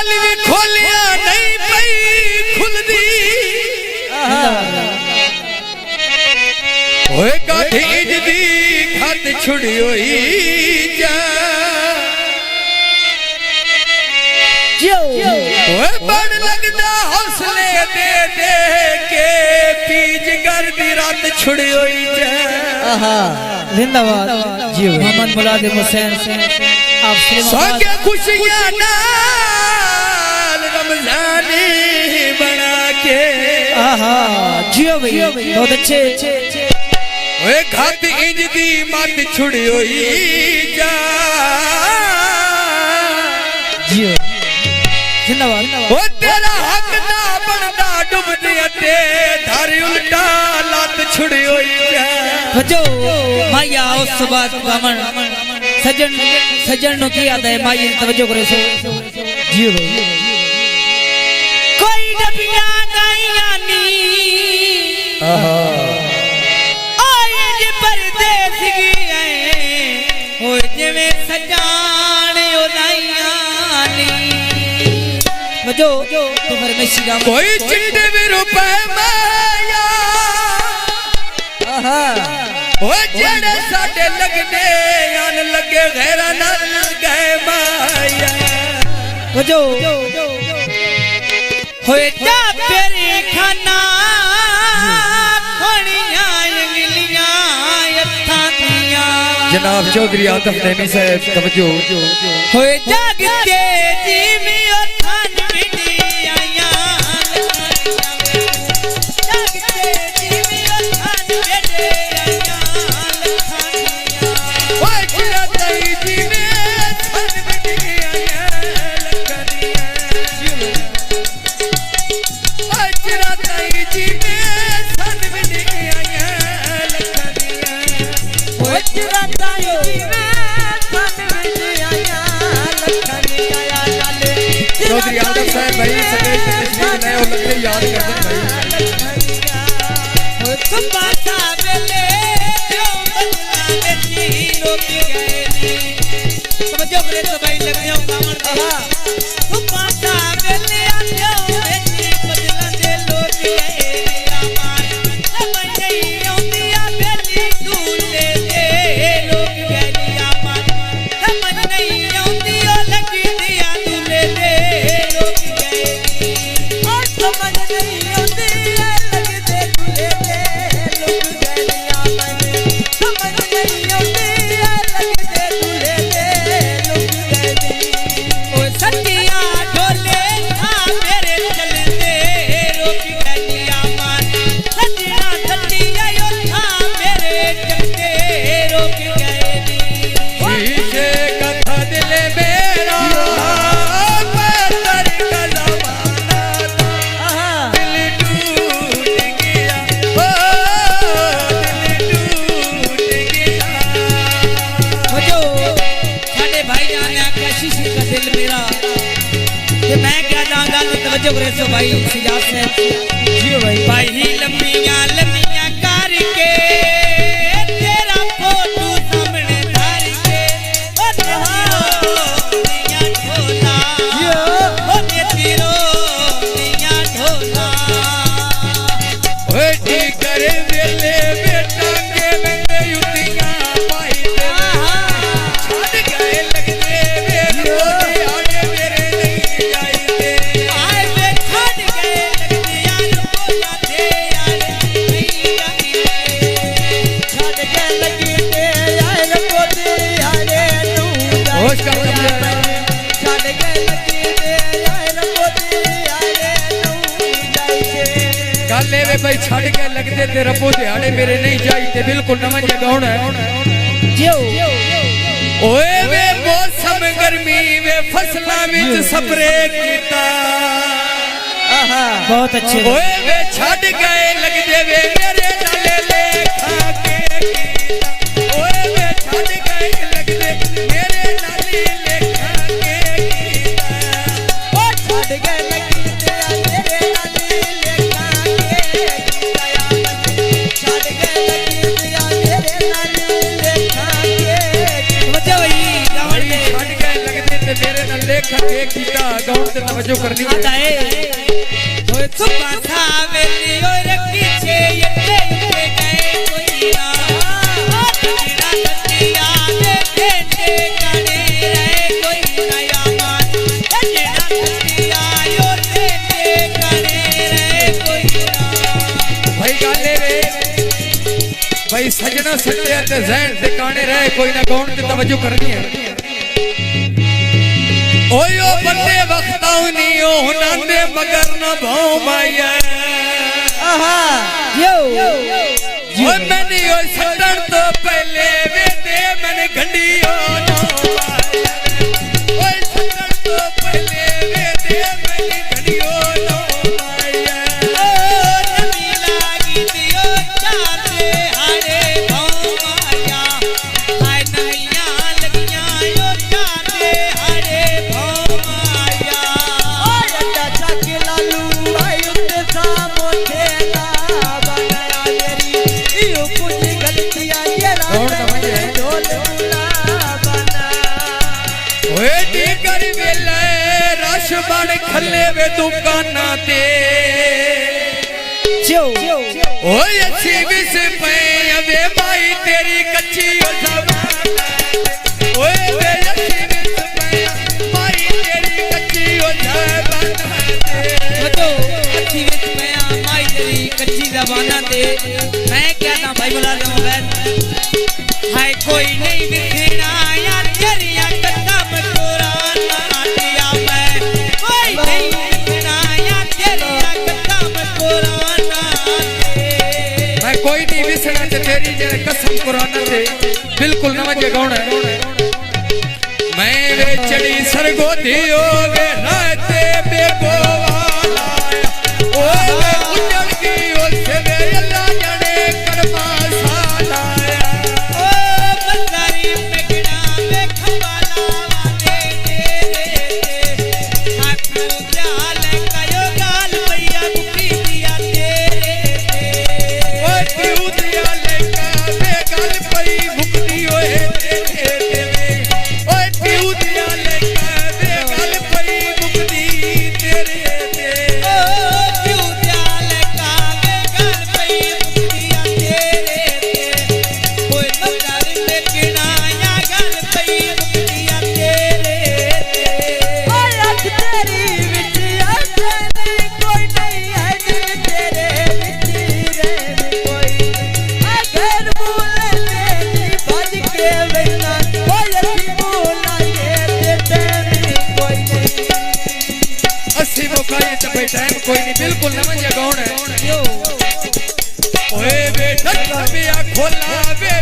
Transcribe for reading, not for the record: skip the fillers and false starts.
नाली भी खोलिया नहीं पई खुलदी ओए काठी इंजदी खत छुड़ी होई जा ओए बड़ लगदा हौसले दे दे के पीज कर दी रात छुड़ी होई जा जिंदाबाद जी मोहम्मद मुलाजिम हुसैन आप सौके खुशियां नाल रमजानी बना के जियो भैया बहुत अच्छे ओए घात इंज दी मत छुड़ी होई जा जियो जिंदाबाद ओ तेरा हक ना बनदा डुबदे ते धारी उल्टा लात छुड़ी होई जा बजो माया उस बात बामन सजन सजन नो की आता है माई तवज्जो करे सो जियो भाई कोई नबिया गायानी ओए जे परदेस गए हो जिवे सजान ओलायानी बजो तो फरमाइशी गा कोई चिंडे भी रुपए माया ओ जेड़े साडे लगने अन लगे गैरा नाल गए माया बजो होए जा तेरे खाना खोनिया अंगलियां अत्थां दियां जनाब चौधरी आतम नैमी साहब तवज्जो होए जागते जीवी अत्थां बिटियां जागते जीवी अत्थां बिटियां ओए चिरा तई जी में थन बिटियां लखनियां ओए चिरा तई जी में थन बिटियां लखनियां होए चिराता जी में थन बिटियां लखनियां लाले चौधरी आदम साहब भाई सगे तस्वीर नए और लगते याद करते भाई तुम बाता बेले जो बदला बेटी रोकी गए समझो करे तो भाई लग जाओ कामन तुम बाता बेले जो बेटी बदला दे लोकी गए आमान समझ नहीं आती आ बेटी दूले दे लोकी गए आमान समझ नहीं आती ओ लगी दिया दूले दे लोकी गए और समझ नहीं आती लगी दे दूले दे लोकी गए आमान समझ नहीं आती लगी दे दूले दे लोकी गए ओ सतिया ढोले था मेरे चलते रोकी गई आमान सतिया सतिया यो था मेरे चलते रोकी गई शीशे का दिल मेरा पत्थर का जमाना दिल टूट गया ओ दिल टूट गया बजो साडे भाई जान ने आख्या शीशे का दिल मेरा ते मैं क्या जांगा तवज्जो करे सो भाई सिजात साहब जियो भाई भाई लम्मियां लम्मियां करके तेरा फोटो सामने धर के ओ तेरा ढोला ओ तेरो निया ढोला ओए ठीक करे वेले बेटा के मैं युतियां पाई दे छड़ गए लगते वे आगे मेरे नहीं जाईते आए वे छड़ गए लगते यार बोला दे यार नहीं जाईते छड़ गए लगते यार बोले यार नू होश का कमरे छड़ गए लगते यार बोले यार नू जाईते काले वे भाई छड़ के लगते ते रब्बो दिहाड़े मेरे नहीं जाईते बिल्कुल नवा जगह होना है जियो ओए वे मौसम गर्मी वे फसलां विच स्प्रे कीता बहुत अच्छे ओए वे छड़ गए लगदे वे मेरे नाले लेखा के कीता ओए वे छड़ गए लगदे मेरे नाले लेखा के कीता ओ छड़ गए लगते मेरे नाले लेखा के कीता छड़ गए लगते मेरे नाले लेखा के बच्चा भाई गावड़ भाई के छड़ गए लगदे ते ते मेरे नाल लेखा के कीता गाउन ते तवज्जो करनी है आता है ओए सुबह था वेली ओए रखी छे यते यते गए कोई ना तेरा कटिया दे दे काने रे कोई ना यामान तेरा कटिया यो दे दे काने रे कोई ना भाई गाले रे भाई सजना सत्या ते जैन ते काने रहे कोई ना गाउन ते तवज्जो करनी है ओयो बंदे वक्ताउनी ओ हुनांदे मगर न भाऊ माया आहा यो ओ मैंने ओ सटन तो पहले वे दे मैंने घंडियो नो माया ओ सटन तो पहले वे दे मैंने घंडियो नो माया ओ नमी लागी दियो चाते हारे भाऊ माया हाय नैया लगियां यो चाते हारे भाऊ माया ओ चाचा के लालू आयुक्त सा मोठे ना बनाया तेरी यो कुछ गलतियां जरा कौन समझे ढोल बना ओए दी कर वेले रश बन खले वे दुकाना ते ओए अच्छी बिस पे अबे भाई तेरी कच्ची ओ जवान ओए वे अच्छी बिस पे भाई तेरी कच्ची ओ जवान तो अच्छी विच मैं माई तेरी कच्ची जबाना दे मैं क्या ना भाई बुला ले मोबाइल हाय कोई नहीं दिखना या तेरिया कदम कुरान दिया मैं कोई नहीं दिखना या तेरिया कदम कुरान मैं कोई नहीं विसना ते तेरी जे कसम कुरान ते बिल्कुल न वजे गाउन है मैं वे चढ़ी सरगो दियो वे राते बेगोवाला ओ वे उजड़ की ओ से वे अल्लाह जाने करमा सालाया ओ बंदारी में गिना में खबाला वादे तेरे हाथ उजाल कयो गाल भैया दुखी दिया तेरे ओ तिउ दिया लेका वे गल पई भुकदी ओए तेरे ओ तिउ दिया लेका वे गल पई भुकदी तेरे ओ क्यों जाल कावे गल पई मुखिया तेरे कोई बंदारी में गिना या गल पई मुखिया तेरे ओ अख तेरी विच अजनी कोई नहीं है दिल तेरे विच रे कोई अगर बोले तेरी भज के वैना कोई असी बोला ये तेरी कोई नहीं अस्सी मौका ये चपे टाइम कोई नहीं बिल्कुल न वजे गाउन है यो ओए बेटा बिया खोला वे